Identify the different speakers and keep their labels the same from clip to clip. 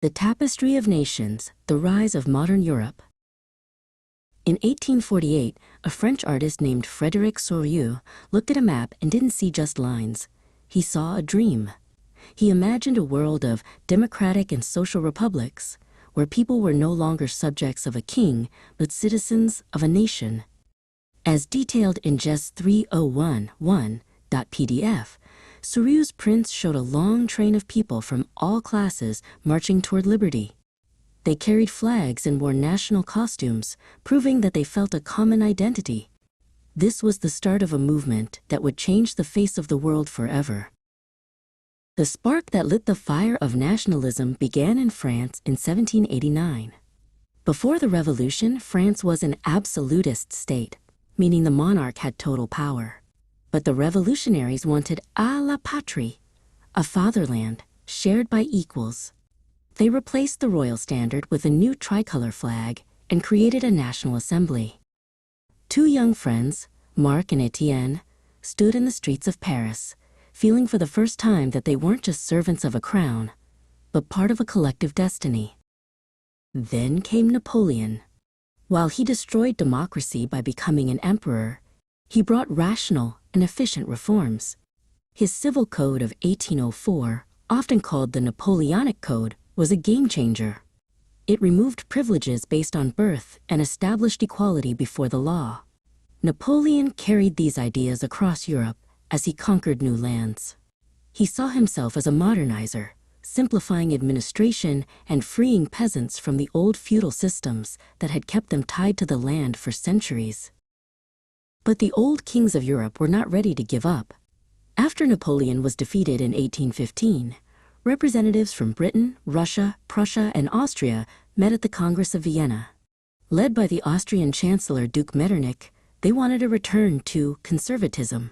Speaker 1: The Tapestry of Nations, The Rise of Modern Europe. In 1848, a French artist named Frédéric Souriau looked at a map and didn't see just lines. He saw a dream. He imagined a world of democratic and social republics, where people were no longer subjects of a king, but citizens of a nation. As detailed in JES 3011.pdf, Souriau's prints showed a long train of people from all classes marching toward liberty. They carried flags and wore national costumes, proving that they felt a common identity. This was the start of a movement that would change the face of the world forever. The spark that lit the fire of nationalism began in France in 1789. Before the revolution, France was an absolutist state, meaning the monarch had total power. But the revolutionaries wanted à la patrie, a fatherland shared by equals. They replaced the royal standard with a new tricolor flag and created a national assembly. Two young friends, Marc and Etienne, stood in the streets of Paris, feeling for the first time that they weren't just servants of a crown, but part of a collective destiny. Then came Napoleon. While he destroyed democracy by becoming an emperor, he brought rational and efficient reforms. His civil code of 1804, often called the Napoleonic Code, was a game-changer. It removed privileges based on birth and established equality before the law. Napoleon carried these ideas across Europe as he conquered new lands. He saw himself as a modernizer, simplifying administration and freeing peasants from the old feudal systems that had kept them tied to the land for centuries. But the old kings of Europe were not ready to give up. After Napoleon was defeated in 1815, representatives from Britain, Russia, Prussia, and Austria met at the Congress of Vienna. Led by the Austrian Chancellor Duke Metternich, they wanted a return to conservatism.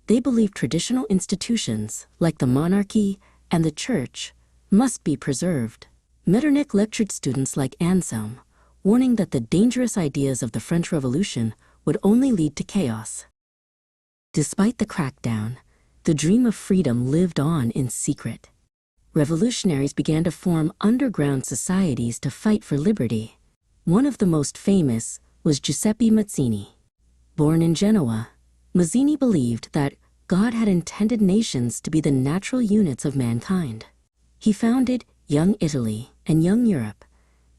Speaker 1: They believed traditional institutions, like the monarchy and the church, must be preserved. Metternich lectured students like Anselm, warning that the dangerous ideas of the French Revolution would only lead to chaos. Despite the crackdown, the dream of freedom lived on in secret. Revolutionaries began to form underground societies to fight for liberty. One of the most famous was Giuseppe Mazzini. Born in Genoa, Mazzini believed that God had intended nations to be the natural units of mankind. He founded Young Italy and Young Europe,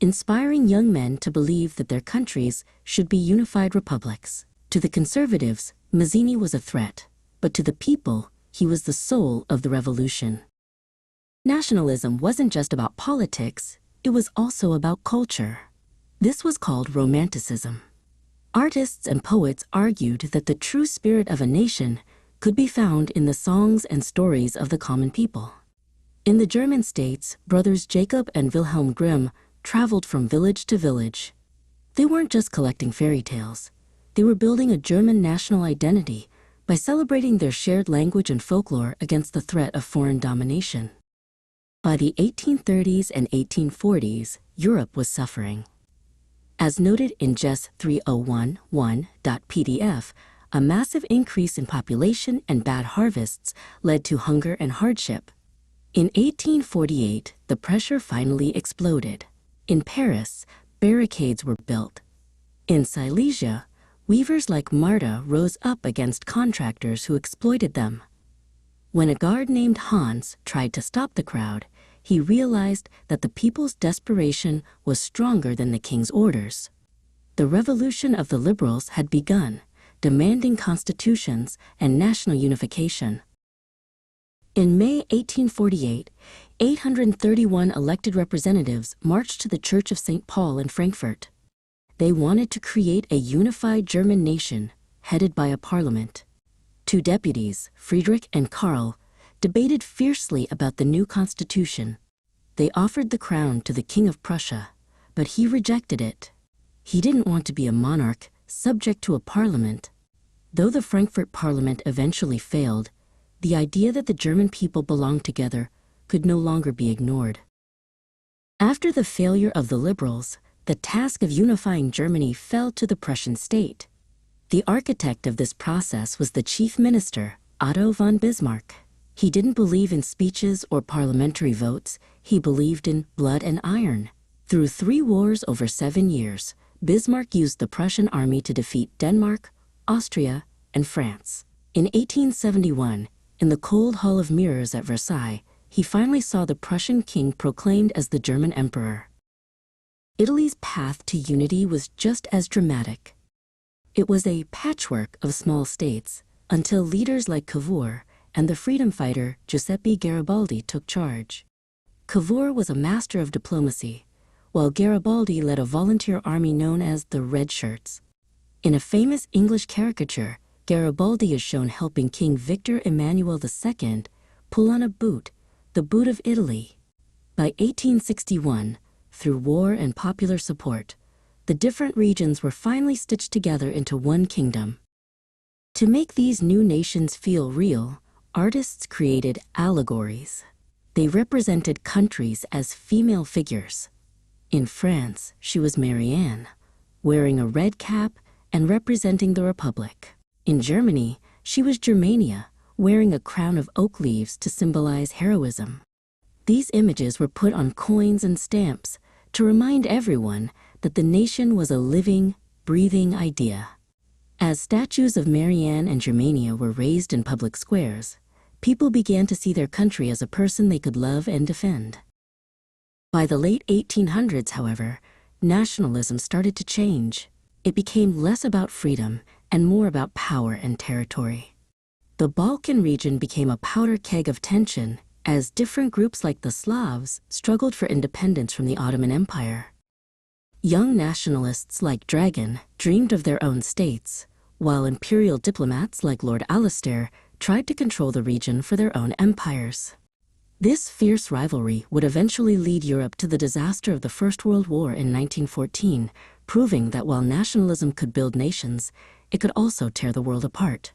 Speaker 1: inspiring young men to believe that their countries should be unified republics. To the conservatives, Mazzini was a threat, but to the people, he was the soul of the revolution. Nationalism wasn't just about politics, it was also about culture. This was called Romanticism. Artists and poets argued that the true spirit of a nation could be found in the songs and stories of the common people. In the German states, brothers Jacob and Wilhelm Grimm traveled from village to village. They weren't just collecting fairy tales. They were building a German national identity by celebrating their shared language and folklore against the threat of foreign domination. By the 1830s and 1840s, Europe was suffering. As noted in JES 3011.pdf, a massive increase in population and bad harvests led to hunger and hardship. In 1848, the pressure finally exploded. In Paris, barricades were built. In Silesia, weavers like Marta rose up against contractors who exploited them. When a guard named Hans tried to stop the crowd, he realized that the people's desperation was stronger than the king's orders. The revolution of the liberals had begun, demanding constitutions and national unification. In May 1848, 831 elected representatives marched to the Church of St. Paul in Frankfurt. They wanted to create a unified German nation, headed by a parliament. Two deputies, Friedrich and Karl, debated fiercely about the new constitution. They offered the crown to the King of Prussia, but he rejected it. He didn't want to be a monarch subject to a parliament. Though the Frankfurt Parliament eventually failed, the idea that the German people belonged together could no longer be ignored. After the failure of the liberals, the task of unifying Germany fell to the Prussian state. The architect of this process was the chief minister, Otto von Bismarck. He didn't believe in speeches or parliamentary votes, he believed in blood and iron. Through 3 wars over 7 years, Bismarck used the Prussian army to defeat Denmark, Austria, and France. In 1871, in the Cold Hall of Mirrors at Versailles, he finally saw the Prussian king proclaimed as the German emperor. Italy's path to unity was just as dramatic. It was a patchwork of small states, until leaders like Cavour and the freedom fighter Giuseppe Garibaldi took charge. Cavour was a master of diplomacy, while Garibaldi led a volunteer army known as the Red Shirts. In a famous English caricature, Garibaldi is shown helping King Victor Emmanuel II pull on a boot, the boot of Italy. By 1861, through war and popular support, the different regions were finally stitched together into one kingdom. To make these new nations feel real, artists created allegories. They represented countries as female figures. In France, she was Marianne, wearing a red cap and representing the Republic. In Germany, she was Germania, wearing a crown of oak leaves to symbolize heroism. These images were put on coins and stamps to remind everyone that the nation was a living, breathing idea. As statues of Marianne and Germania were raised in public squares, people began to see their country as a person they could love and defend. By the late 1800s, however, nationalism started to change. It became less about freedom and more about power and territory. The Balkan region became a powder keg of tension as different groups like the Slavs struggled for independence from the Ottoman Empire. Young nationalists like Dragan dreamed of their own states, while imperial diplomats like Lord Alistair tried to control the region for their own empires. This fierce rivalry would eventually lead Europe to the disaster of the First World War in 1914, proving that while nationalism could build nations, it could also tear the world apart.